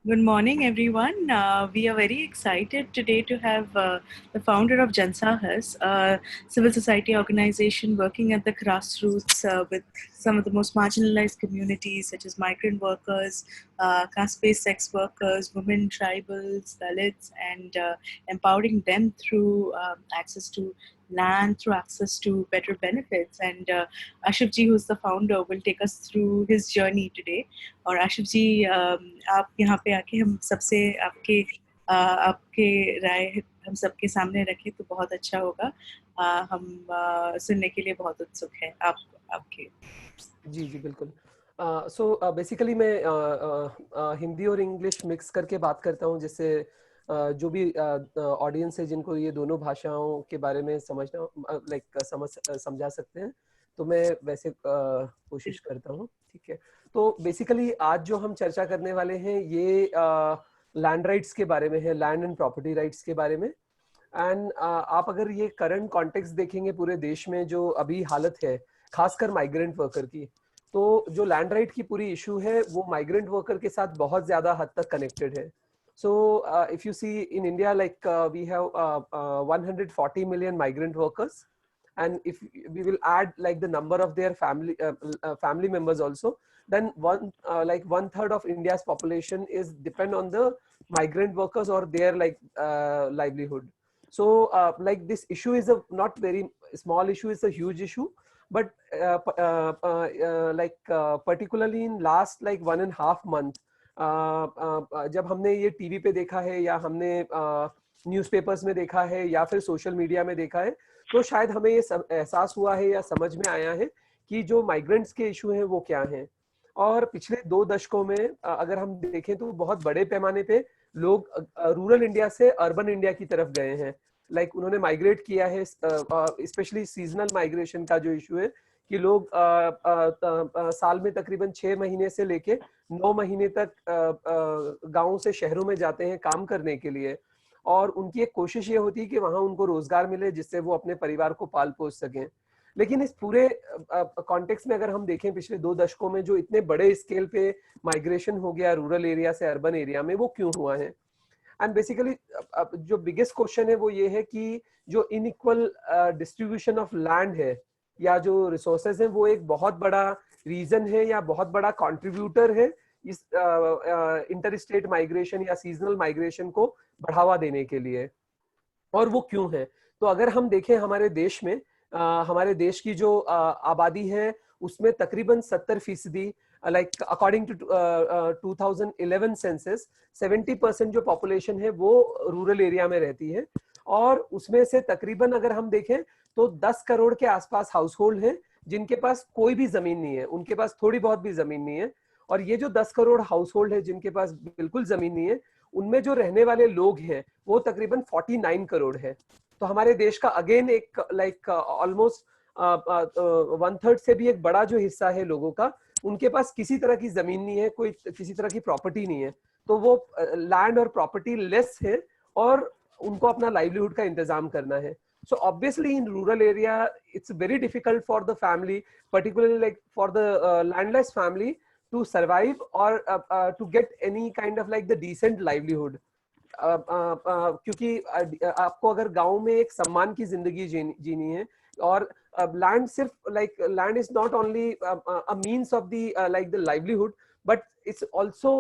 Good morning, everyone. We are very excited today to have the founder of Jansahas, a civil society organization working at the grassroots with some of the most marginalized communities, such as migrant workers, caste-based sex workers, women, tribals, Dalits, and empowering them through access to land, through access to better benefits. And Ashif ji, who's the founder, will take us through his journey today. और आशिफ जी आप यहाँ पे आके हम सबसे आपके राय हम सबके सामने रखें तो बहुत अच्छा होगा। हम सुनने के लिए बहुत उत्सुक हैं आपके। जी जी बिल्कुल। सो बेसिकली मैं हिंदी और इंग्लिश मिक्स करके बात करता हूँ, जिससे जो भी ऑडियंस है जिनको ये दोनों भाषाओं के बारे में समझना समझा सकते हैं, तो मैं वैसे कोशिश करता हूँ। ठीक है, तो बेसिकली आज जो हम चर्चा करने वाले हैं ये लैंड राइट्स के बारे में है, लैंड एंड प्रॉपर्टी राइट्स के बारे में। एंड आप अगर ये करंट कॉन्टेक्स्ट देखेंगे पूरे देश में जो अभी हालत है, खासकर माइग्रेंट वर्कर की, तो जो लैंड राइट की पूरी इशू है वो माइग्रेंट वर्कर के साथ बहुत ज्यादा हद तक कनेक्टेड है। So if you see in India, like we have 140 million migrant workers, and if we will add like the number of their family members also, then one third of India's population is depend on the migrant workers or their livelihood. So like this issue is a not very small issue, it's a huge issue, but particularly in last like 1.5 month, जब हमने ये TV पे देखा है या हमने newspapers में देखा है या फिर सोशल मीडिया में देखा है, तो शायद हमें ये एहसास हुआ है या समझ में आया है कि जो माइग्रेंट्स के इशू हैं वो क्या हैं। और पिछले 2 दशकों में अगर हम देखें तो बहुत बड़े पैमाने पे लोग रूरल इंडिया से अर्बन इंडिया की तरफ गए हैं। उन्होंने माइग्रेट किया है, स्पेशली सीजनल माइग्रेशन का जो इशू है कि लोग साल में तकरीबन 6 महीने से लेके 9 महीने तक गांव से शहरों में जाते हैं काम करने के लिए, और उनकी एक कोशिश ये होती है कि वहां उनको रोजगार मिले जिससे वो अपने परिवार को पाल पोस सकें। लेकिन इस पूरे कॉन्टेक्स्ट में अगर हम देखें पिछले 2 दशकों में जो इतने बड़े स्केल पे माइग्रेशन हो गया रूरल एरिया से अर्बन एरिया में, वो क्यों हुआ है? एंड बेसिकली जो बिगेस्ट क्वेश्चन है वो ये है कि जो इनइक्वल डिस्ट्रीब्यूशन ऑफ लैंड है या जो रिसोर्सेज हैं वो एक बहुत बड़ा रीजन है या बहुत बड़ा कंट्रीब्यूटर है इस इंटर स्टेट माइग्रेशन या सीजनल माइग्रेशन को बढ़ावा देने के लिए। और वो क्यों है? तो अगर हम देखें हमारे देश में, हमारे देश की जो आबादी है उसमें तकरीबन 70% अकॉर्डिंग टू 2011 सेंसस 70% जो पॉपुलेशन है वो रूरल एरिया में रहती है, और उसमें से तकरीबन अगर हम देखें तो 10 करोड़ के आसपास हाउस होल्ड है जिनके पास कोई भी जमीन नहीं है, उनके पास थोड़ी बहुत भी जमीन नहीं है। और ये जो 10 करोड़ हाउस होल्ड है जिनके पास बिल्कुल जमीन नहीं है, उनमें जो रहने वाले लोग हैं वो तकरीबन 49 करोड़ है। तो हमारे देश का अगेन एक ऑलमोस्ट 1/3 से भी एक बड़ा जो हिस्सा है लोगों का, उनके पास किसी तरह की जमीन नहीं है, कोई किसी तरह की प्रॉपर्टी नहीं है, तो वो लैंड और प्रॉपर्टी लेस है और उनको अपना लाइवलीहुड का इंतजाम करना है। So obviously in rural area it's very difficult for the family, particularly like for the landless family, to survive or to get any kind of like the decent livelihood. क्योंकि आपको अगर गांव में एक सम्मान की जिंदगी जीनी है, और लैंड सिर्फ land is not only a means of the like the livelihood, but it's also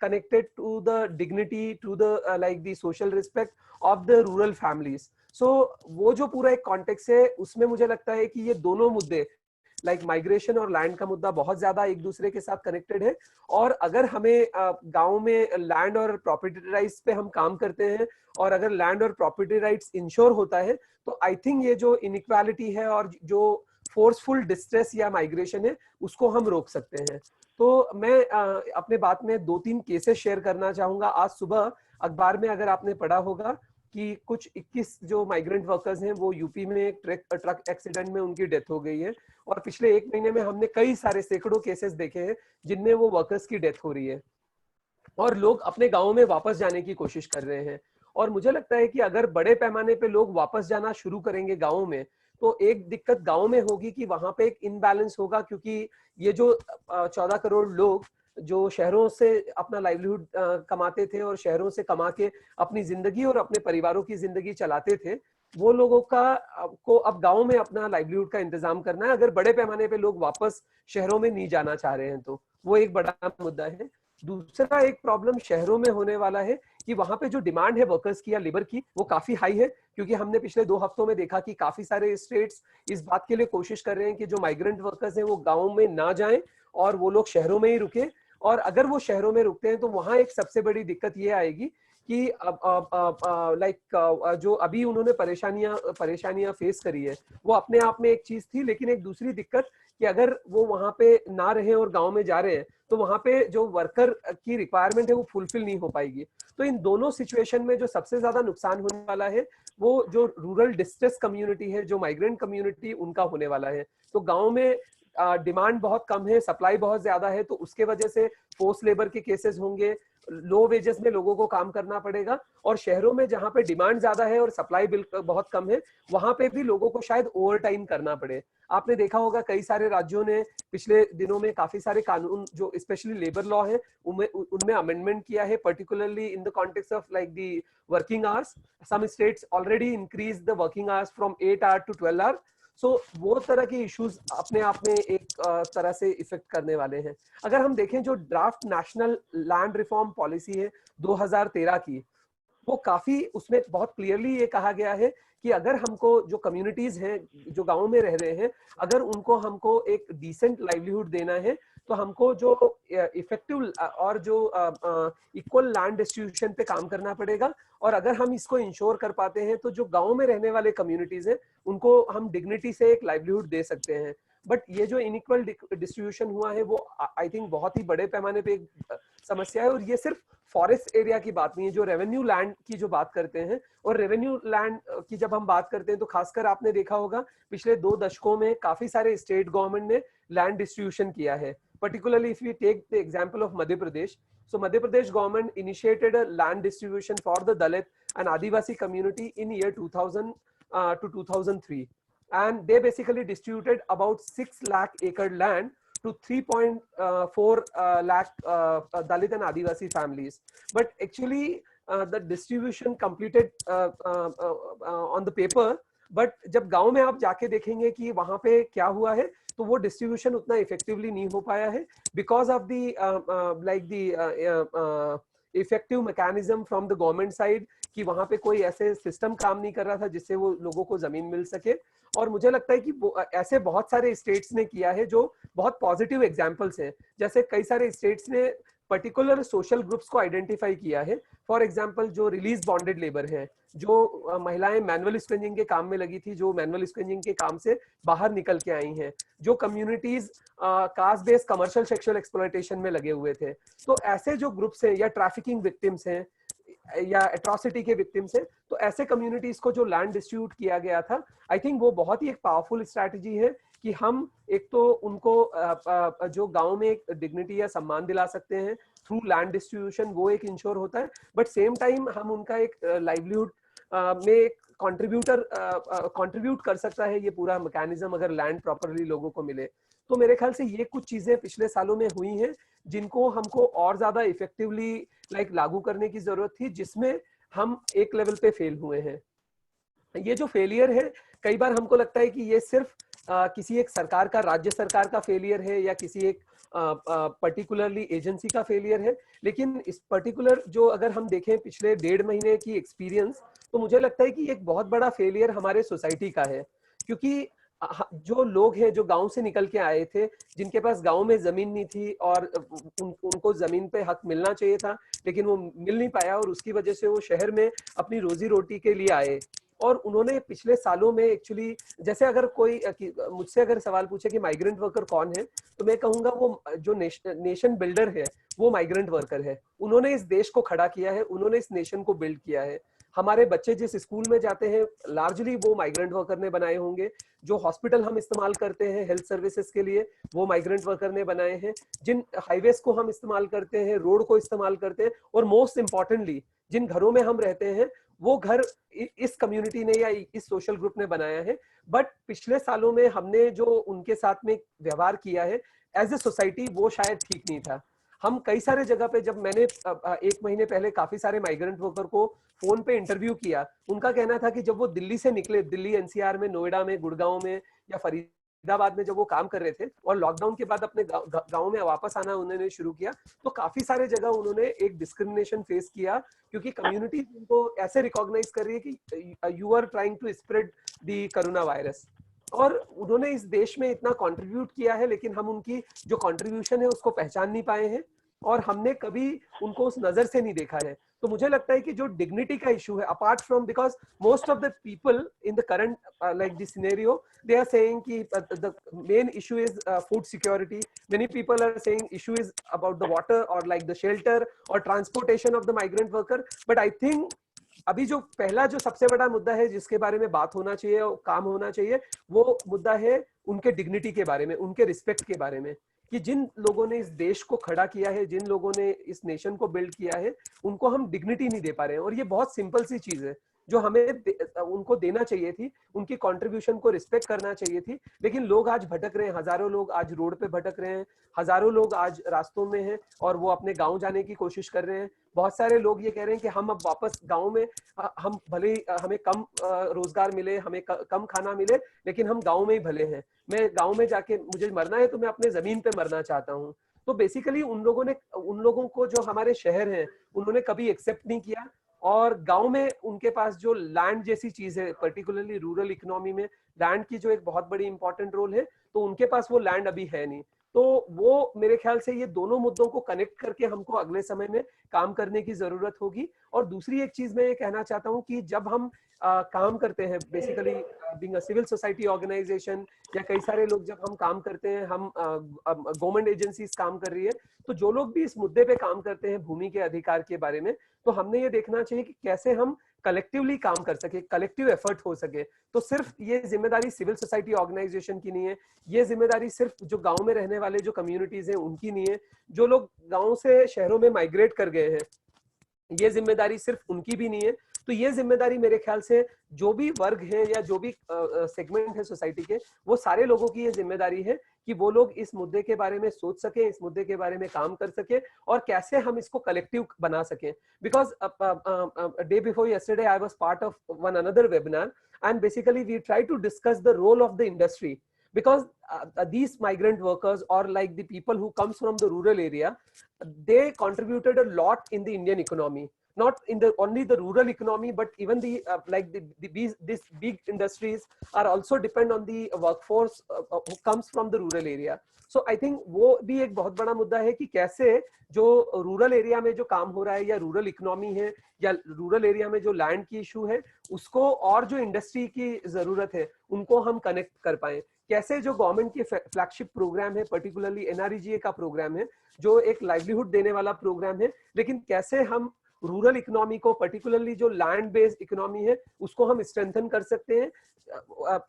connected to the dignity, to the like the social respect of the rural families. So वो जो पूरा एक कॉन्टेक्स्ट है उसमें मुझे लगता है कि ये दोनों मुद्दे लाइक माइग्रेशन और लैंड का मुद्दा बहुत ज्यादा एक दूसरे के साथ कनेक्टेड है। और अगर हमें गांव में लैंड और प्रॉपर्टी राइट्स पे हम काम करते हैं और अगर लैंड और प्रॉपर्टी राइट्स इंश्योर होता है, तो आई थिंक ये जो इनइक्वालिटी है और जो फोर्सफुल डिस्ट्रेस या माइग्रेशन है उसको हम रोक सकते हैं। तो मैं अपने बात में 2-3 केसेस शेयर करना चाहूंगा। आज सुबह अखबार में अगर आपने पढ़ा होगा कि कुछ 21 जो माइग्रेंट वर्कर्स हैं वो यूपी में एक ट्रक एक्सीडेंट में उनकी डेथ हो गई है, और पिछले 1 महीने में हमने कई सारे सैकड़ों केसेस देखे हैं जिनमें वो वर्कर्स की डेथ हो रही है और लोग अपने गाँव में वापस जाने की कोशिश कर रहे हैं। और मुझे लगता है कि अगर बड़े पैमाने पे लोग वापस जाना शुरू करेंगे गाँव में, तो एक दिक्कत गाँव में होगी कि वहां पे एक इनबैलेंस होगा, क्योंकि ये जो 14 करोड़ लोग जो शहरों से अपना लाइवलीहुड कमाते थे और शहरों से कमा के अपनी जिंदगी और अपने परिवारों की जिंदगी चलाते थे, वो लोगों को अब गांव में अपना लाइवलीहुड का इंतजाम करना है, अगर बड़े पैमाने पे लोग वापस शहरों में नहीं जाना चाह रहे हैं तो वो एक बड़ा मुद्दा है। दूसरा एक प्रॉब्लम शहरों में होने वाला है कि वहां पे जो डिमांड है वर्कर्स की या लेबर की वो काफी हाई है, क्योंकि हमने पिछले 2 हफ्तों में देखा कि काफी सारे स्टेट्स इस बात के लिए कोशिश कर रहे हैं कि जो माइग्रेंट वर्कर्स हैं वो गाँव में ना जाएं और वो लोग शहरों में ही रुके। और अगर वो शहरों में रुकते हैं तो वहां एक सबसे बड़ी दिक्कत ये आएगी कि जो अभी उन्होंने परेशानियां फेस करी है वो अपने आप में एक चीज थी, लेकिन एक दूसरी दिक्कत कि अगर वो वहां पे ना रहे और गांव में जा रहे हैं तो वहां पे जो वर्कर की रिक्वायरमेंट है वो फुलफिल नहीं हो पाएगी। तो इन दोनों सिचुएशन में जो सबसे ज्यादा नुकसान होने वाला है वो जो रूरल डिस्ट्रेस कम्युनिटी है, जो माइग्रेंट कम्युनिटी, उनका होने वाला है। तो गांव में डिमांड बहुत कम है, सप्लाई बहुत ज्यादा है, तो उसके वजह से फोर्स लेबर के केसेस होंगे, लो वेजेस में लोगों को काम करना पड़ेगा। और शहरों में जहां पे डिमांड ज्यादा है और सप्लाई बहुत कम है, वहां पे भी लोगों को शायद ओवर टाइम करना पड़े। आपने देखा होगा कई सारे राज्यों ने पिछले दिनों में काफी सारे कानून जो स्पेशली लेबर लॉ है उनमें अमेंडमेंट किया है, particularly in the context of like the working hours. Some states already increase the working hours from 8 hour to 12 hour. सो वो तरह के इश्यूज अपने आप में एक तरह से इफेक्ट करने वाले हैं। अगर हम देखें जो draft national land reform policy है 2013 की, वो काफी, उसमें बहुत क्लियरली ये कहा गया है कि अगर हमको जो कम्युनिटीज हैं जो गांव में रह रहे हैं, अगर उनको हमको एक डिसेंट लाइवलीहुड देना है तो हमको जो इफेक्टिव और जो इक्वल लैंड डिस्ट्रीब्यूशन पे काम करना पड़ेगा। और अगर हम इसको इंश्योर कर पाते हैं तो जो गांव में रहने वाले कम्युनिटीज हैं उनको हम डिग्निटी से एक लाइवलीहुड दे सकते हैं। बट ये जो इनइक्वल डिस्ट्रीब्यूशन हुआ है वो आई थिंक बहुत ही बड़े पैमाने पे एक समस्या है। और ये सिर्फ फॉरेस्ट एरिया की बात नहीं है, जो रेवेन्यू लैंड की जो बात करते हैं, और रेवेन्यू लैंड की जब हम बात करते हैं तो खासकर आपने देखा होगा पिछले 2 दशकों में काफी सारे स्टेट गवर्नमेंट ने लैंड डिस्ट्रीब्यूशन किया है। Particularly if we take the example of Madhya Pradesh, so Madhya Pradesh government initiated a land distribution for the Dalit and Adivasi community in year 2000 to 2003, and they basically distributed about 6 lakh acre land to 3.4 lakh Dalit and Adivasi families. But actually the distribution completed on the paper, but जब गांव में आप जाके देखेंगे कि वहां पे क्या हुआ है तो वो डिस्ट्रीब्यूशन उतना इफेक्टिवली नहीं हो पाया है, because of the like the effective mechanism from the government side, कि वहां पे कोई ऐसे सिस्टम काम नहीं कर रहा था जिससे वो लोगों को जमीन मिल सके। और मुझे लगता है कि ऐसे बहुत सारे स्टेट्स ने किया है जो बहुत पॉजिटिव एग्जांपल्स हैं। जैसे कई सारे स्टेट्स ने पर्टिकुलर सोशल ग्रुप्स को आइडेंटिफाई किया है। फॉर एग्जांपल जो रिलीज बॉन्डेड लेबर है, जो महिलाएं मैनुअल स्क्वेंजिंग के काम में लगी थी, जो मैनुअल स्क्वेंजिंग के काम से बाहर निकल के आई हैं, जो communities caste based commercial sexual exploitation में लगे हुए थे, तो ऐसे जो ग्रुप्स हैं, या ट्रैफिकिंग विक्टिम्स हैं या एट्रोसिटी के विक्टिम्स हैं, तो ऐसे कम्युनिटीज को जो लैंड डिस्ट्रीब्यूट किया गया था, आई थिंक वो बहुत ही एक पावरफुल स्ट्रैटेजी है कि हम एक तो उनको जो गांव में एक डिग्निटी या सम्मान दिला सकते हैं थ्रू लैंड डिस्ट्रीब्यूशन, वो एक इंश्योर होता है, बट सेम टाइम हम उनका एक लाइवलीहुड में एक कंट्रीब्यूट कर सकता है ये पूरा मैकेनिज्म, अगर लैंड प्रॉपरली लोगों को मिले। तो मेरे ख्याल से ये कुछ चीजें पिछले सालों में हुई हैं जिनको हमको और ज्यादा इफेक्टिवली लागू करने की जरूरत थी, जिसमें हम एक लेवल पे फेल हुए हैं। ये जो फेलियर है, कई बार हमको लगता है कि ये सिर्फ किसी एक सरकार का, राज्य सरकार का फेलियर है या किसी एक पर्टिकुलरली एजेंसी का फेलियर है, लेकिन इस पर्टिकुलर जो अगर हम देखें पिछले 1.5 महीने की एक्सपीरियंस, तो मुझे लगता है कि एक बहुत बड़ा फेलियर हमारे सोसाइटी का है। क्योंकि जो लोग हैं जो गांव से निकल के आए थे, जिनके पास गांव में जमीन नहीं थी और उनको जमीन पे हक मिलना चाहिए था लेकिन वो मिल नहीं पाया, और उसकी वजह से वो शहर में अपनी रोजी रोटी के लिए आए। और उन्होंने पिछले सालों में एक्चुअली, जैसे अगर कोई मुझसे अगर सवाल पूछे कि माइग्रेंट वर्कर कौन है, तो मैं कहूंगा वो जो नेशन बिल्डर है वो माइग्रेंट वर्कर है। उन्होंने इस देश को खड़ा किया है, उन्होंने इस नेशन को बिल्ड किया है। हमारे बच्चे जिस स्कूल में जाते हैं लार्जली वो माइग्रेंट वर्कर ने बनाए होंगे, जो हॉस्पिटल हम इस्तेमाल करते हैं हेल्थ सर्विसेज के लिए वो माइग्रेंट वर्कर ने बनाए हैं, जिन हाईवेज को हम इस्तेमाल करते हैं, रोड को इस्तेमाल करते हैं, और मोस्ट इंपॉर्टेंटली जिन घरों में हम रहते हैं वो घर इस कम्युनिटी ने या इस सोशल ग्रुप ने बनाया है। बट पिछले सालों में हमने जो उनके साथ में व्यवहार किया है एज ए सोसाइटी, वो शायद ठीक नहीं था। हम कई सारे जगह पे, जब मैंने 1 महीने पहले काफी सारे माइग्रेंट वर्कर को फोन पे इंटरव्यू किया, उनका कहना था कि जब वो दिल्ली से निकले, दिल्ली एनसीआर में, नोएडा में, गुड़गांव में या फरीदाबाद में जब वो काम कर रहे थे और लॉकडाउन के बाद अपने गांव में वापस आना उन्होंने शुरू किया, तो काफी सारे जगह उन्होंने एक डिस्क्रिमिनेशन फेस किया, क्योंकि कम्युनिटी उनको ऐसे रिकॉग्नाइज कर रही है कि you are trying to spread the corona virus. और उन्होंने इस देश में इतना कंट्रीब्यूट किया है, लेकिन हम उनकी जो कंट्रीब्यूशन है उसको पहचान नहीं पाए हैं, और हमने कभी उनको उस नजर से नहीं देखा है। तो मुझे लगता है कि जो डिग्निटी का इशू है, apart from, because most of the people in the current like this scenario, they are saying कि the main issue is food security, many people are saying issue is about the water और like the shelter और transportation of the migrant worker. But I think अभी जो पहला जो सबसे बड़ा मुद्दा है जिसके बारे में बात होना चाहिए और काम होना चाहिए, वो मुद्दा है उनके डिग्निटी के बारे में, उनके रिस्पेक्ट के बारे में, कि जिन लोगों ने इस देश को खड़ा किया है, जिन लोगों ने इस नेशन को बिल्ड किया है, उनको हम डिग्निटी नहीं दे पा रहे हैं। और ये बहुत सिंपल सी चीज है जो हमें उनको देना चाहिए थी, उनकी कंट्रीब्यूशन को रिस्पेक्ट करना चाहिए थी। लेकिन लोग आज भटक रहे हैं, हजारों लोग आज रोड पे भटक रहे हैं, हजारों लोग आज रास्तों में हैं और वो अपने गांव जाने की कोशिश कर रहे हैं। बहुत सारे लोग ये कह रहे हैं कि हम अब वापस गांव में, हम भले हमें कम रोजगार मिले, हमें कम खाना मिले, लेकिन हम गांव में ही भले हैं। मैं गांव में जाके, मुझे मरना है तो मैं अपने जमीन पे मरना चाहता हूँ। तो बेसिकली उन लोगों को जो हमारे शहर हैं उन्होंने कभी एक्सेप्ट नहीं किया, और गांव में उनके पास जो लैंड जैसी चीज है, पर्टिकुलरली रूरल इकोनॉमी में लैंड की जो एक बहुत बड़ी इंपॉर्टेंट रोल है, तो उनके पास वो लैंड अभी है नहीं। तो वो मेरे ख्याल से ये दोनों मुद्दों को कनेक्ट करके हमको अगले समय में काम करने की जरूरत होगी। और दूसरी एक चीज मैं ये कहना चाहता हूँ कि जब हम काम करते हैं, basically being a civil society organisation, या कई सारे लोग जब हम काम करते हैं, हम गवर्नमेंट एजेंसीज काम कर रही है, तो जो लोग भी इस मुद्दे पे काम करते हैं भूमि के अधिकार के बारे में, तो हमने ये देखना चाहिए कि कैसे हम कलेक्टिवली काम कर सके, कलेक्टिव एफर्ट हो सके। तो सिर्फ ये जिम्मेदारी सिविल सोसाइटी ऑर्गेनाइजेशन की नहीं है, ये जिम्मेदारी सिर्फ जो गांव में रहने वाले जो कम्युनिटीज हैं उनकी नहीं है, जो लोग गांव से शहरों में माइग्रेट कर गए हैं ये जिम्मेदारी सिर्फ उनकी भी नहीं है। तो ये जिम्मेदारी मेरे ख्याल से जो भी वर्ग है या जो भी सेगमेंट है सोसाइटी के, वो सारे लोगों की ये जिम्मेदारी है कि वो लोग इस मुद्दे के बारे में सोच सके, इस मुद्दे के बारे में काम कर सके, और कैसे हम इसको कलेक्टिव बना सकें। Because day before yesterday I was part of one another webinar, and basically we try to discuss the role of the industry, because these migrant workers, or like the people who comes from the rural area, they contributed a lot in the Indian economy, not in the only the rural economy, but even the like these big industries are also depend on the workforce who comes from the rural area. So I think वो भी एक बहुत बड़ा मुद्दा है कि कैसे जो रूरल एरिया में जो काम हो रहा है, या रूरल इकोनॉमी है, या रूरल एरिया में जो लैंड की इशू है उसको, और जो इंडस्ट्री की जरूरत है, उनको हम कनेक्ट कर पाए। कैसे जो गवर्नमेंट की फ्लैगशिप प्रोग्राम है, पर्टिकुलरली एनआरईजीए का प्रोग्राम है, जो एक लाइवलीहुड देने वाला प्रोग्राम है, लेकिन कैसे हम रूरल इकोनॉमी को, पर्टिकुलरली जो लैंड बेस्ड इकोनॉमी है, उसको हम स्ट्रेंथन कर सकते हैं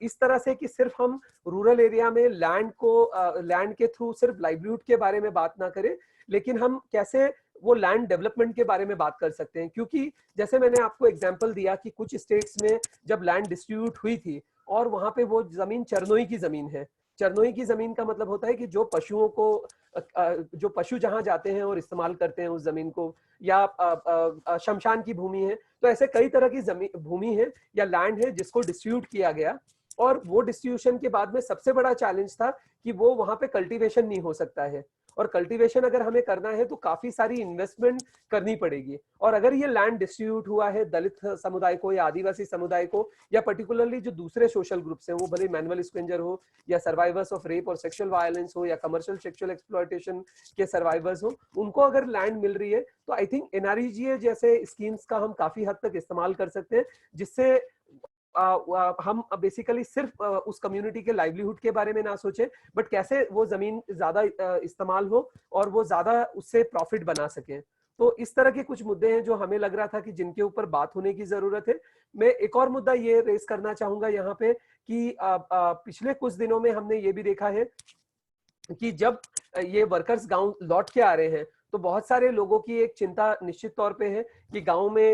इस तरह से कि सिर्फ हम रूरल एरिया में लैंड को, लैंड के थ्रू सिर्फ लाइवलीहुड के बारे में बात ना करें, लेकिन हम कैसे वो लैंड डेवलपमेंट के बारे में बात कर सकते हैं। क्योंकि जैसे मैंने आपको एग्जांपल दिया कि कुछ स्टेट्स में जब लैंड डिस्ट्रीब्यूट हुई थी और वहां पे वो जमीन चरनोई की जमीन है। चरनोई की जमीन का मतलब होता है कि जो पशुओं को, जो पशु जहां जाते हैं और इस्तेमाल करते हैं उस जमीन को, या शमशान की भूमि है। तो ऐसे कई तरह की जमीन, भूमि है या लैंड है जिसको डिस्ट्रीब्यूट किया गया, और वो डिस्ट्रीब्यूशन के बाद में सबसे बड़ा चैलेंज था कि वो वहां पे कल्टीवेशन नहीं हो सकता है, और कल्टीवेशन अगर हमें करना है तो काफी सारी इन्वेस्टमेंट करनी पड़ेगी। और अगर ये लैंड डिस्ट्रीब्यूट हुआ है दलित समुदाय को, या आदिवासी समुदाय को, या पर्टिकुलरली जो दूसरे सोशल ग्रुप्स हैं, वो भले मैनुअल स्क्वेंजर हो, या सर्वाइवर्स ऑफ रेप और सेक्सुअल वायलेंस हो, या कमर्शियल सेक्सुअल एक्सप्लॉयटेशन के सर्वाइवर्स हो, उनको अगर लैंड मिल रही है, तो आई थिंक एनआरईजीए जैसे स्कीम्स का हम काफी हद तक इस्तेमाल कर सकते हैं, जिससे हम बेसिकली सिर्फ उस कम्युनिटी के लाइवलीहुड के बारे में ना सोचें, बट कैसे वो जमीन ज्यादा इस्तेमाल हो और वो ज्यादा उससे प्रॉफिट बना सकें। तो इस तरह के कुछ मुद्दे हैं जो हमें लग रहा था कि जिनके ऊपर बात होने की जरूरत है। मैं एक और मुद्दा ये रेस करना चाहूंगा यहाँ पे कि पिछले कुछ दिनों में हमने ये भी देखा है कि जब ये वर्कर्स गांव लौट के आ रहे हैं, तो बहुत सारे लोगों की एक चिंता निश्चित तौर पे है कि गांव में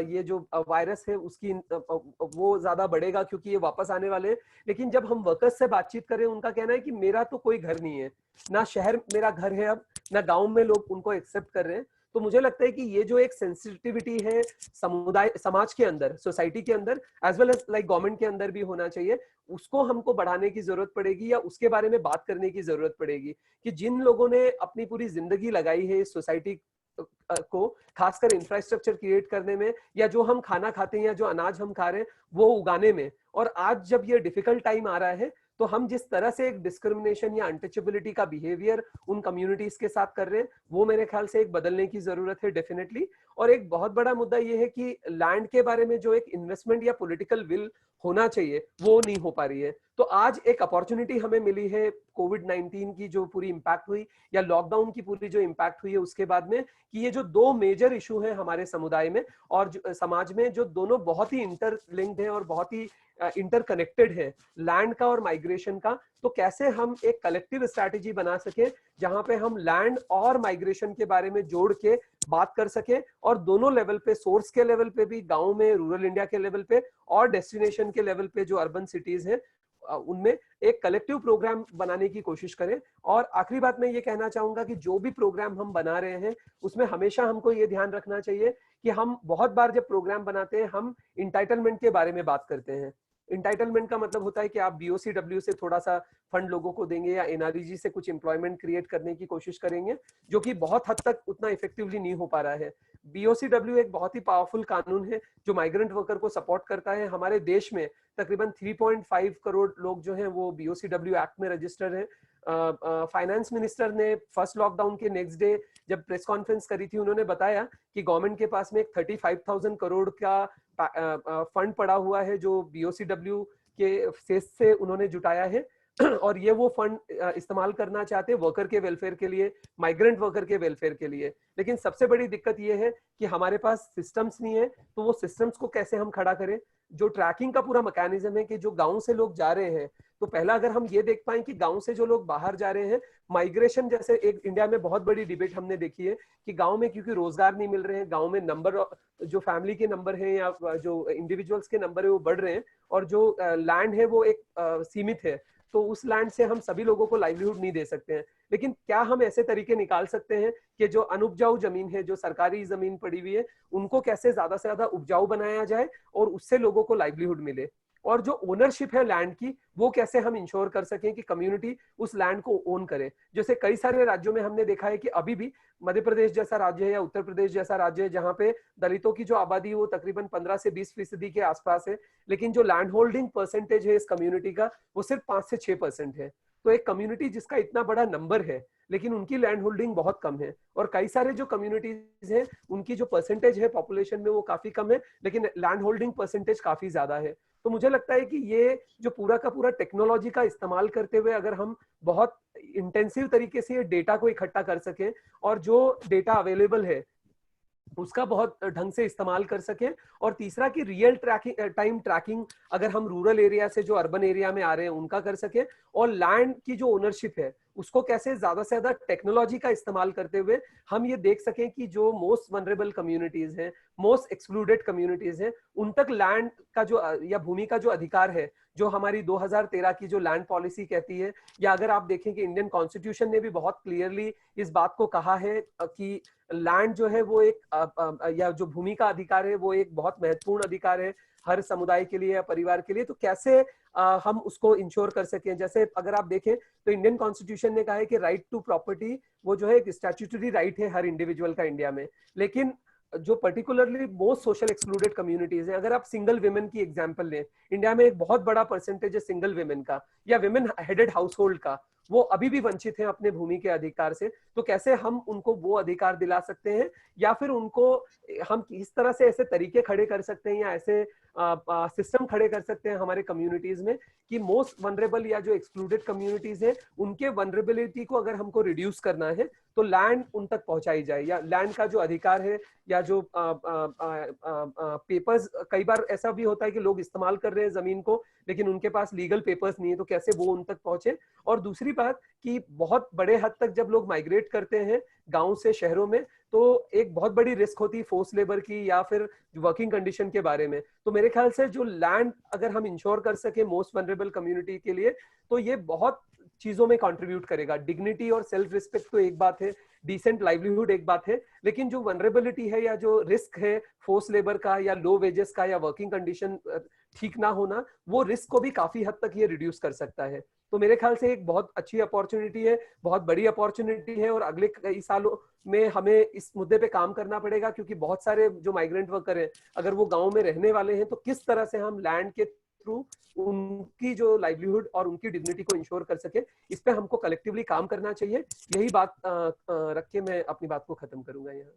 ये जो वायरस है उसकी वो ज्यादा बढ़ेगा क्योंकि ये वापस आने वाले हैं। लेकिन जब हम वर्कर्स से बातचीत करें, उनका कहना है कि मेरा तो कोई घर नहीं है, ना शहर मेरा घर है अब, ना गांव में लोग उनको एक्सेप्ट कर रहे हैं। तो मुझे लगता है कि ये जो एक सेंसिटिविटी है समुदाय समाज के अंदर, सोसाइटी के अंदर, as well as like government के अंदर भी होना चाहिए, उसको हमको बढ़ाने की जरूरत पड़ेगी या उसके बारे में बात करने की जरूरत पड़ेगी कि जिन लोगों ने अपनी पूरी जिंदगी लगाई है इस सोसाइटी को खासकर इंफ्रास्ट्रक्चर क्रिएट करने में, या जो हम खाना खाते हैं या जो अनाज हम खा रहे हैं वो उगाने में, और आज जब ये डिफिकल्ट टाइम आ रहा है तो हम जिस तरह से एक डिस्क्रिमिनेशन या अनटचेबिलिटी का बिहेवियर उन कम्युनिटीज के साथ कर रहे हैं, वो मेरे ख्याल से एक बदलने की जरूरत है डेफिनेटली। और एक बहुत बड़ा मुद्दा ये है कि लैंड के बारे में जो एक इन्वेस्टमेंट या पॉलिटिकल विल होना चाहिए वो नहीं हो पा रही है। तो आज एक अपॉर्चुनिटी हमें मिली है कोविड-19 की जो पूरी इंपैक्ट हुई या लॉकडाउन की पूरी जो इंपैक्ट हुई है उसके बाद में, कि ये जो दो मेजर इशू हैं हमारे समुदाय में और समाज में, जो दोनों बहुत ही इंटरलिंक्ड हैं और बहुत ही इंटरकनेक्टेड है, लैंड का और माइग्रेशन का, तो कैसे हम एक कलेक्टिव स्ट्रैटेजी बना सके जहां पे हम लैंड और माइग्रेशन के बारे में जोड़ के बात कर सके, और दोनों लेवल पे, सोर्स के लेवल पे भी गांव में, रूरल इंडिया के लेवल पे और डेस्टिनेशन के लेवल पे जो अर्बन सिटीज हैं उनमें एक कलेक्टिव प्रोग्राम बनाने की कोशिश करें। और आखिरी बात मैं ये कहना चाहूंगा कि जो भी प्रोग्राम हम बना रहे हैं उसमें हमेशा हमको ये ध्यान रखना चाहिए कि हम बहुत बार जब प्रोग्राम बनाते हैं हम इंटाइटलमेंट के बारे में बात करते हैं। इंटाइटलमेंट का मतलब होता है कि आप बीओसीडब्ल्यू से थोड़ा सा फंड लोगों को देंगे या एनआरईजी से कुछ एम्प्लॉयमेंट क्रिएट करने की कोशिश करेंगे, जो कि बहुत हद तक उतना इफेक्टिवली नहीं हो पा रहा है। बीओसीडब्ल्यू एक बहुत ही पावरफुल कानून है जो माइग्रेंट वर्कर को सपोर्ट करता है। हमारे देश में तकरीबन 3.5 करोड़ लोग जो हैं वो बीओसीडब्ल्यू एक्ट में रजिस्टर हैं। फाइनेंस मिनिस्टर ने फर्स्ट लॉकडाउन के नेक्स्ट डे जब प्रेस कॉन्फ्रेंस करी थी, उन्होंने बताया कि गवर्नमेंट के पास में एक 35,000 करोड़ का फंड पड़ा हुआ है जो बीओसीडब्ल्यू के सेस से उन्होंने जुटाया है और ये वो फंड इस्तेमाल करना चाहते हैं वर्कर के वेलफेयर के लिए, माइग्रेंट वर्कर के वेलफेयर के लिए। लेकिन सबसे बड़ी दिक्कत ये है कि हमारे पास सिस्टम्स नहीं है, तो वो सिस्टम्स को कैसे हम खड़ा करें। जो ट्रैकिंग का पूरा मैकेनिज्म है कि जो गांव से लोग जा रहे हैं, तो पहला अगर हम ये देख पाए कि गांव से जो लोग बाहर जा रहे हैं, माइग्रेशन जैसे एक इंडिया में बहुत बड़ी डिबेट हमने देखी है कि गांव में क्योंकि रोजगार नहीं मिल रहे हैं, गांव में नंबर जो फैमिली के नंबर हैं या जो इंडिविजुअल्स के नंबर है वो बढ़ रहे हैं, और जो लैंड है वो एक सीमित है, तो उस लैंड से हम सभी लोगों को लाइवलीहुड नहीं दे सकते हैं। लेकिन क्या हम ऐसे तरीके निकाल सकते हैं कि जो अनुपजाऊ जमीन है, जो सरकारी जमीन पड़ी हुई है, उनको कैसे ज्यादा से ज्यादा उपजाऊ बनाया जाए और उससे लोगों को लाइवलीहुड मिले। और जो ओनरशिप है लैंड की, वो कैसे हम इंश्योर कर सकें कि कम्युनिटी उस लैंड को ओन करे। जैसे कई सारे राज्यों में हमने देखा है कि अभी भी मध्य प्रदेश जैसा राज्य है या उत्तर प्रदेश जैसा राज्य है जहां पे दलितों की जो आबादी है वो तकरीबन 15 से 20% के आसपास है, लेकिन जो लैंड होल्डिंग परसेंटेज है इस कम्युनिटी का वो सिर्फ 5 से 6% है। तो एक कम्युनिटी जिसका इतना बड़ा नंबर है लेकिन उनकी लैंड होल्डिंग बहुत कम है, और कई सारे जो कम्युनिटीज हैं उनकी जो परसेंटेज है पॉपुलेशन में वो काफी कम है, लेकिन लैंड होल्डिंग परसेंटेज काफी ज्यादा है। तो मुझे लगता है कि ये जो पूरा का पूरा टेक्नोलॉजी का इस्तेमाल करते हुए अगर हम बहुत इंटेंसिव तरीके से ये डेटा को इकट्ठा कर सकें और जो डेटा अवेलेबल है उसका बहुत ढंग से इस्तेमाल कर सकें, और तीसरा कि रियल टाइम ट्रैकिंग अगर हम रूरल एरिया से जो अर्बन एरिया में आ रहे हैं उनका कर सकें, और लैंड की जो ओनरशिप है उसको कैसे ज्यादा से ज्यादा टेक्नोलॉजी का इस्तेमाल करते हुए हम ये देख सकें कि जो मोस्ट वनरेबल कम्युनिटीज हैं, मोस्ट एक्सक्लूडेड कम्युनिटीज हैं, उन तक लैंड का जो या भूमि का जो अधिकार है, जो हमारी 2013 की जो लैंड पॉलिसी कहती है, या अगर आप देखें कि इंडियन कॉन्स्टिट्यूशन ने भी बहुत क्लियरली इस बात को कहा है कि लैंड जो है वो एक या जो भूमि का अधिकार है वो एक बहुत महत्वपूर्ण अधिकार है हर समुदाय के लिए या परिवार के लिए, तो कैसे हम उसको इंश्योर कर सकें। जैसे अगर आप देखें तो इंडियन कॉन्स्टिट्यूशन ने कहा है कि राइट टू प्रॉपर्टी वो जो है एक स्टैट्यूटरी राइट है हर इंडिविजुअल का इंडिया में, लेकिन जो particularly most social excluded communities हैं, अगर आप सिंगल विमेन की एग्जांपल लें, इंडिया में एक बहुत बड़ा परसेंटेज है सिंगल विमेन का या विमेन हेडेड हाउस होल्ड का, वो अभी भी वंचित हैं अपने भूमि के अधिकार से। तो कैसे हम उनको वो अधिकार दिला सकते हैं, या फिर उनको हम किस तरह से ऐसे तरीके खड़े कर सकते हैं या ऐसे सिस्टम खड़े कर सकते हैं हमारे कम्युनिटीज में कि मोस्ट वनरेबल या जो एक्सक्लूडेड कम्युनिटीज है उनके वनरेबिलिटी को अगर हमको रिड्यूस करना है तो लैंड उन तक पहुंचाई जाए, या लैंड का जो अधिकार है या जो पेपर्स, कई बार ऐसा भी होता है कि लोग इस्तेमाल कर रहे हैं जमीन को लेकिन उनके पास लीगल पेपर्स नहीं है, तो कैसे वो उन तक पहुंचे। और दूसरी बात कि बहुत बड़े हद तक जब लोग माइग्रेट करते हैं गांव से शहरों में, तो एक बहुत बड़ी रिस्क होती है फोर्स लेबर की या फिर वर्किंग कंडीशन के बारे में। तो मेरे ख्याल से जो लैंड अगर हम इंश्योर कर सके मोस्ट वनरेबल कम्युनिटी के लिए, तो ये बहुत चीजों में कंट्रीब्यूट करेगा। डिग्निटी और सेल्फ रिस्पेक्ट तो एक बात है, डिसेंट लाइवलीहुड एक बात है, लेकिन जो वनरेबिलिटी है या जो रिस्क है फोर्स लेबर का या लो वेजेस का या वर्किंग कंडीशन ठीक ना होना, वो रिस्क को भी काफी हद तक ये रिड्यूस कर सकता है। तो मेरे ख्याल से एक बहुत अच्छी अपॉर्चुनिटी है, बहुत बड़ी अपॉर्चुनिटी है, और अगले कई सालों में हमें इस मुद्दे पे काम करना पड़ेगा, क्योंकि बहुत सारे जो माइग्रेंट वर्कर हैं अगर वो गांव में रहने वाले हैं, तो किस तरह से हम लैंड के थ्रू उनकी जो लाइवलीहुड और उनकी डिग्निटी को इंश्योर कर सके, इस पे हमको कलेक्टिवली काम करना चाहिए। यही बात रख के मैं अपनी बात को खत्म करूंगा यहाँ।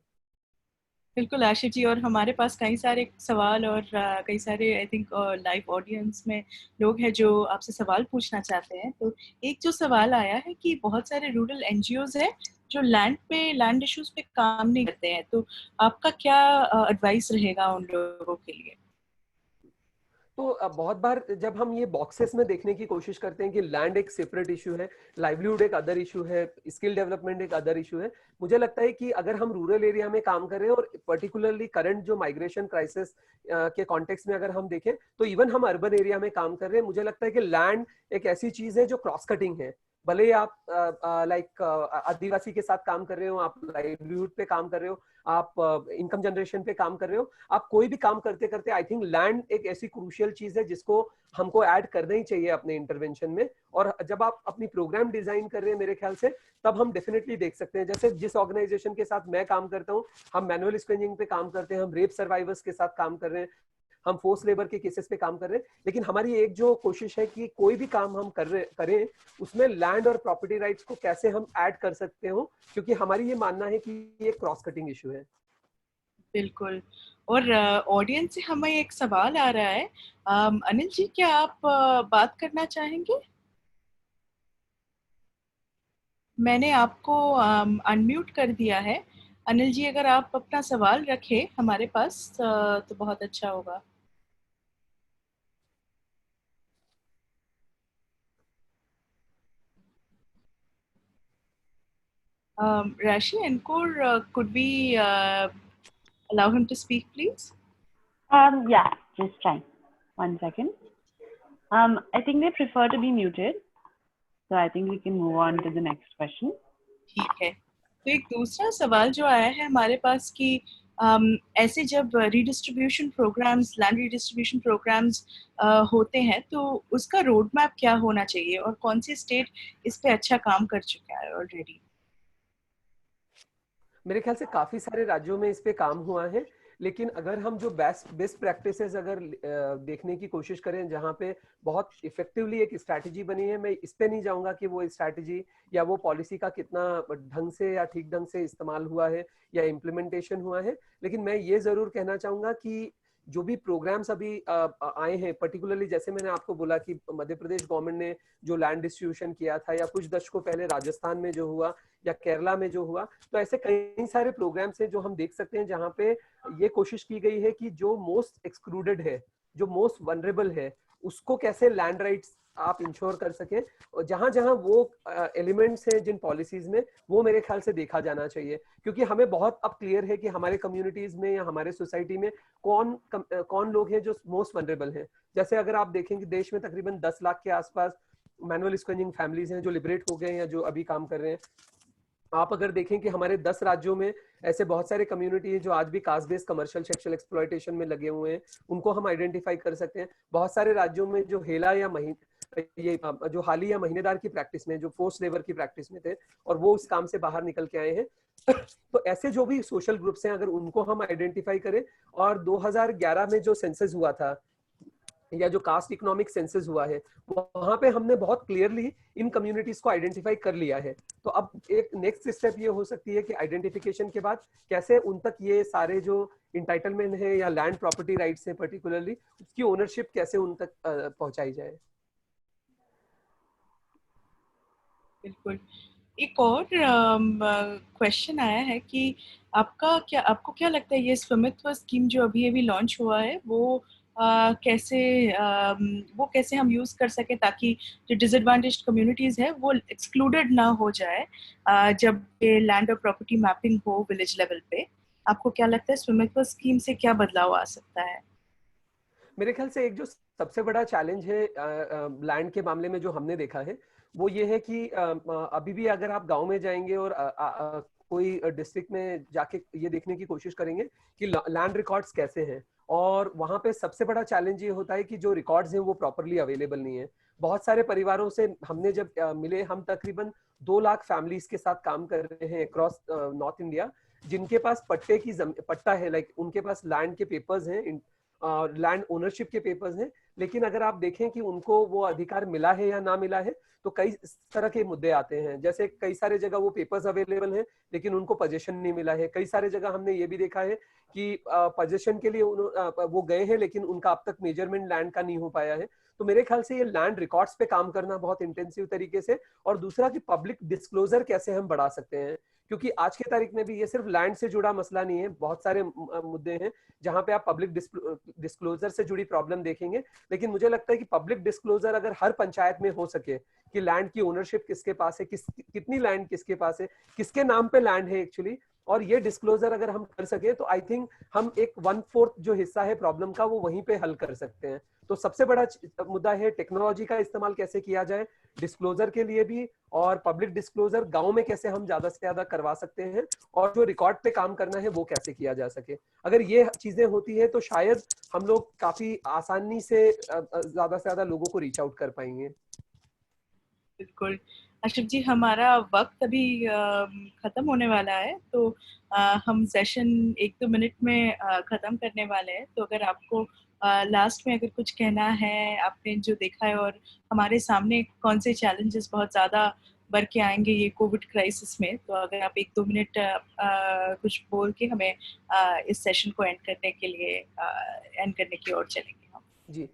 बिल्कुल आशिफ जी, और हमारे पास कई सारे सवाल और कई सारे आई थिंक लाइव ऑडियंस में लोग हैं जो आपसे सवाल पूछना चाहते हैं। तो एक जो सवाल आया है कि बहुत सारे रूरल एनजीओज हैं जो लैंड इश्यूज पे काम नहीं करते हैं, तो आपका क्या एडवाइस रहेगा उन लोगों के लिए? तो बहुत बार जब हम ये बॉक्सेस में देखने की कोशिश करते हैं कि लैंड एक सेपरेट इशू है, लाइवलीहुड एक अदर इशू है, स्किल डेवलपमेंट एक अदर इशू है, मुझे लगता है कि अगर हम रूरल एरिया में काम कर रहे हैं और पर्टिकुलरली करंट जो माइग्रेशन क्राइसिस के कॉन्टेक्स्ट में अगर हम देखें, तो इवन हम अर्बन एरिया में काम कर रहे हैं, मुझे लगता है कि लैंड एक ऐसी चीज है जो क्रॉस कटिंग है। भले ही आप लाइक आदिवासी के साथ काम कर रहे हो, आप लाइवलीहुड पे काम कर रहे हो, आप इनकम जनरेशन पे काम कर रहे हो, आप कोई भी काम करते करते आई थिंक लैंड एक ऐसी क्रूशियल चीज है जिसको हमको ऐड करना ही चाहिए अपने इंटरवेंशन में। और जब आप अपनी प्रोग्राम डिजाइन कर रहे हैं मेरे ख्याल से, तब हम डेफिनेटली देख सकते हैं, जैसे जिस ऑर्गेनाइजेशन के साथ मैं काम करता हूँ, हम मैनुअल स्क्रीनिंग पे काम करते हैं, हम रेप सर्वाइवर्स के साथ काम कर रहे हैं, हम फोर्स लेबर के केसेस पे काम कर रहे हैं, लेकिन हमारी एक जो कोशिश है कि कोई भी काम हम करें उसमें लैंड और प्रॉपर्टी राइट्स को कैसे हम ऐड कर सकते हो, क्योंकि हमारी ये मानना है कि ये क्रॉस कटिंग इशू है। बिल्कुल। और ऑडियंस से हमें एक सवाल आ रहा है। अनिल जी, क्या आप बात करना चाहेंगे? मैंने आपको अनम्यूट कर दिया है। अनिल जी, अगर आप अपना सवाल रखें हमारे पास तो बहुत अच्छा होगा। Rashi Encore, could we allow him to speak, please? Yeah, just trying. 1 second. I think they prefer to be muted. So I think we can move on to the next question. ठीक है। तो एक दूसरा सवाल जो आया है हमारे पास कि ऐसे जब redistribution programmes, land redistribution programmes होते हैं, तो उसका रोड मैप क्या होना चाहिए और कौन सी स्टेट इस पे अच्छा काम कर चुका है ऑलरेडी? मेरे ख्याल से काफी सारे राज्यों में इस पे काम हुआ है, लेकिन अगर हम जो बेस्ट प्रैक्टिसेस अगर देखने की कोशिश करें जहाँ पे बहुत इफेक्टिवली एक स्ट्रैटेजी बनी है, मैं इस पे नहीं जाऊंगा कि वो स्ट्रैटेजी या वो पॉलिसी का कितना ढंग से या ठीक ढंग से इस्तेमाल हुआ है या इम्प्लीमेंटेशन हुआ है, लेकिन मैं ये जरूर कहना चाहूंगा कि जो भी प्रोग्राम्स अभी आए हैं, पर्टिकुलरली जैसे मैंने आपको बोला कि मध्य प्रदेश गवर्नमेंट ने जो लैंड डिस्ट्रीब्यूशन किया था, या कुछ दशकों पहले राजस्थान में जो हुआ या केरला में जो हुआ, तो ऐसे कई सारे प्रोग्राम्स हैं जो हम देख सकते हैं जहाँ पे ये कोशिश की गई है कि जो मोस्ट एक्सक्लूडेड है, जो मोस्ट वनरेबल है, उसको कैसे लैंड राइट्स आप इंश्योर कर सके। और जहां जहां वो एलिमेंट्स हैं जिन पॉलिसीज में, वो मेरे ख्याल से देखा जाना चाहिए, क्योंकि हमें बहुत अब क्लियर है कि हमारे कम्युनिटीज में या हमारे सोसाइटी में कौन लोग हैं जो मोस्ट वनरेबल हैं। जैसे अगर आप देखेंगे देश में तकरीबन 10 लाख के आसपास मैनुअल स्क्रीनिंग फैमिलीज हैं जो लिबरेट हो गए हैं या जो अभी काम कर रहे हैं। आप अगर देखें कि हमारे 10 राज्यों में ऐसे बहुत सारे कम्युनिटी है जो आज भी caste based commercial sexual exploitation में लगे हुए हैं, उनको हम आइडेंटिफाई कर सकते हैं। बहुत सारे राज्यों में जो हेला या ये जो हाली या महीनेदार की प्रैक्टिस में, जो फोर्स लेबर की प्रैक्टिस में थे और वो उस काम से बाहर निकल के आए हैं, तो ऐसे जो भी सोशल ग्रुप्स हैं अगर उनको हम आइडेंटिफाई करें, और 2011 में जो सेंसस हुआ था या जो कास्ट इकोनॉमिक सेंसस हुआ है, वहां पे हमने बहुत क्लियरली इन कम्युनिटीज को आइडेंटिफाई कर लिया है। तो अब एक नेक्स्ट स्टेप ये हो सकती है कि आइडेंटिफिकेशन के बाद कैसे उन तक ये सारे जो इंटाइटलमेंट है या लैंड प्रॉपर्टी राइट्स है पर्टिकुलरली, उसकी ओनरशिप कैसे उन तक पहुंचाई जाए। बिल्कुल। एक और क्वेश्चन आया है कि आपको क्या लगता है ये स्वामित्व स्कीम जो अभी अभी लॉन्च हुआ है, वो कैसे वो कैसे हम यूज़ कर सकें ताकि जो डिसएडवांटेज्ड कम्युनिटीज़ है वो एक्सक्लूडेड ना हो जाए जब ये लैंड और प्रॉपर्टी मैपिंग हो विलेज लेवल पे। आपको क्या लगता है स्विमिंग स्कीम से क्या बदलाव आ सकता है? मेरे ख्याल से एक जो सबसे बड़ा चैलेंज है लैंड के मामले में जो हमने देखा है वो ये है कि अभी भी अगर आप गांव में जाएंगे और कोई डिस्ट्रिक्ट में जाके ये देखने की कोशिश करेंगे कि लैंड रिकॉर्ड्स कैसे हैं, और वहां पे सबसे बड़ा चैलेंज ये होता है कि जो रिकॉर्ड्स हैं वो प्रॉपरली अवेलेबल नहीं है। बहुत सारे परिवारों से हमने जब मिले, हम तकरीबन 2 लाख फैमिलीज के साथ काम कर रहे हैं अक्रॉस नॉर्थ इंडिया, जिनके पास पट्टा है, लाइक उनके पास लैंड के पेपर्स हैं, लैंड ओनरशिप के पेपर्स हैं, लेकिन अगर आप देखें कि उनको वो अधिकार मिला है या ना मिला है तो कई तरह के मुद्दे आते हैं। जैसे कई सारे जगह वो पेपर्स अवेलेबल हैं लेकिन उनको पोजीशन नहीं मिला है। कई सारे जगह हमने ये भी देखा है कि पोजीशन के लिए वो गए हैं लेकिन उनका अब तक मेजरमेंट लैंड का नहीं हो पाया है। तो मेरे ख्याल से ये लैंड रिकॉर्ड्स पे काम करना बहुत इंटेंसिव तरीके से, और दूसरा कि पब्लिक डिस्क्लोजर कैसे हम बढ़ा सकते हैं, क्योंकि आज के तारीख में भी ये सिर्फ लैंड से जुड़ा मसला नहीं है, बहुत सारे मुद्दे हैं जहां पे आप पब्लिक डिस्क्लोजर से जुड़ी प्रॉब्लम देखेंगे। लेकिन मुझे लगता है कि पब्लिक डिस्क्लोजर अगर हर पंचायत में हो सके कि लैंड की ओनरशिप किसके पास है, कितनी लैंड किसके पास है, किसके नाम पे लैंड है एक्चुअली, और ये डिस्क्लोजर अगर हम कर सके तो आई थिंक हम एक 1/4 जो हिस्सा है प्रॉब्लम का वो वहीं पे हल कर सकते हैं। तो सबसे बड़ा मुद्दा है टेक्नोलॉजी का इस्तेमाल कैसे किया जाए डिस्क्लोजर के लिए भी, और पब्लिक डिस्क्लोजर गांव में कैसे हम ज्यादा से ज्यादा करवा सकते हैं, और जो रिकॉर्ड पे काम करना है वो कैसे किया जा सके। अगर ये चीजें होती है तो शायद हम लोग काफी आसानी से ज्यादा से ज्यादा लोगों को रीच आउट कर पाएंगे। बिल्कुल। आशिफ जी, हमारा वक्त अभी ख़त्म होने वाला है, तो हम सेशन 1-2 मिनट में ख़त्म करने वाले हैं। तो अगर आपको लास्ट में अगर कुछ कहना है, आपने जो देखा है और हमारे सामने कौन से चैलेंजेस बहुत ज़्यादा बढ़ के आएंगे ये कोविड क्राइसिस में, तो अगर आप 1-2 मिनट कुछ बोल के हमें इस सेशन को एंड करने के लिए एंड करने की ओर चलेंगे हम। जी,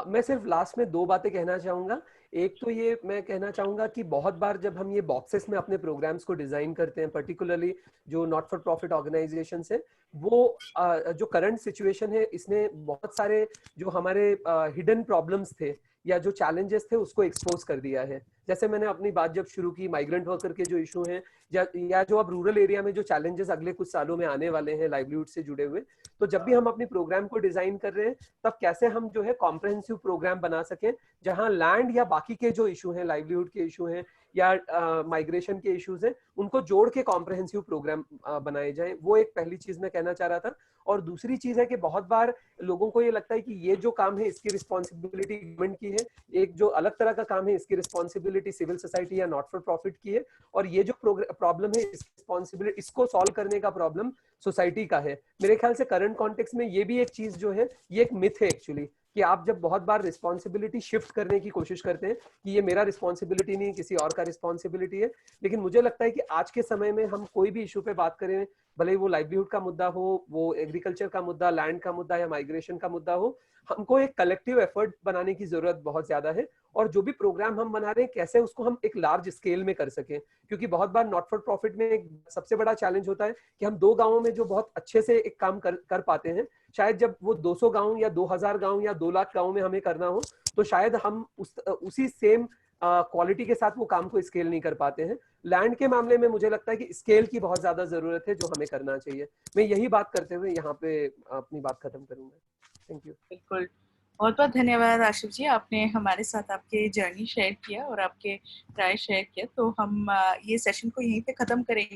मैं सिर्फ लास्ट में 2 बातें कहना चाहूंगा। एक तो ये मैं कहना चाहूंगा कि बहुत बार जब हम ये बॉक्सेस में अपने प्रोग्राम्स को डिजाइन करते हैं, पर्टिकुलरली जो नॉट फॉर प्रॉफिट ऑर्गेनाइजेशन है, वो जो करंट सिचुएशन है इसने बहुत सारे जो हमारे हिडन प्रॉब्लम्स थे या जो चैलेंजेस थे उसको एक्सपोज कर दिया है। जैसे मैंने अपनी बात जब शुरू की, माइग्रेंट वर्कर के जो इशू हैं या जो अब रूरल एरिया में जो चैलेंजेस अगले कुछ सालों में आने वाले हैं लाइवलीहुड से जुड़े हुए, तो जब भी हम अपनी प्रोग्राम को डिजाइन कर रहे हैं तब कैसे हम जो है कॉम्प्रहेंसिव प्रोग्राम बना सकें जहां लैंड या बाकी के जो इशू हैं, लाइवलीहुड के इशू हैं या माइग्रेशन के इश्यूज हैं, उनको जोड़ के कॉम्प्रहेंसिव प्रोग्राम बनाए जाएं। वो एक पहली चीज मैं कहना चाह रहा था। और दूसरी चीज है कि बहुत बार लोगों को ये लगता है कि ये जो काम है इसकी रिस्पॉन्सिबिलिटी गवर्नमेंट की है, एक जो अलग तरह का काम है इसकी रिस्पॉन्सिबिलिटी सिविल सोसाइटी या नॉट फॉर प्रॉफिट की है, और ये जो प्रॉब्लम है इसकी रिस्पॉन्सिबिलिटी, इसको सॉल्व करने का प्रॉब्लम सोसाइटी का है। मेरे ख्याल से करंट कॉन्टेक्स्ट में ये भी एक चीज जो है, ये एक मिथ है एक्चुअली, कि आप जब बहुत बार रिस्पॉन्सिबिलिटी शिफ्ट करने की कोशिश करते हैं कि ये मेरा रिस्पॉन्सिबिलिटी नहीं किसी और का रिस्पॉन्सिबिलिटी है, लेकिन मुझे लगता है कि आज के समय में हम कोई भी इशू पे बात करें, भले वो लाइवलीहुड का मुद्दा हो, वो एग्रीकल्चर का मुद्दा, लैंड का मुद्दा या माइग्रेशन का मुद्दा हो, हमको एक कलेक्टिव एफर्ट बनाने की जरूरत बहुत ज्यादा है। और जो भी प्रोग्राम हम बना रहे हैं कैसे उसको हम एक लार्ज स्केल में कर सकें, क्योंकि बहुत बार नॉट फॉर प्रॉफिट में एक सबसे बड़ा चैलेंज होता है कि हम 2 गांवों में जो बहुत अच्छे से एक काम कर पाते हैं, शायद जब वो 200 गांव या 2000 गांव या 2 लाख गांव में हमें करना हो तो शायद हम उसी सेम क्वालिटी के साथ वो काम को स्केल नहीं कर पाते हैं। लैंड के मामले में मुझे लगता है कि स्केल की बहुत ज्यादा जरूरत है जो हमें करना चाहिए। मैं यही बात करते हुए यहाँ पे अपनी बात खत्म करूंगा। Thank you. बिल्कुल, बहुत बहुत धन्यवाद आशिफ जी, आपने हमारे साथ आपके जर्नी शेयर किया और आपके राय शेयर किया। तो हम ये सेशन को यहीं पे ख़त्म करेंगे।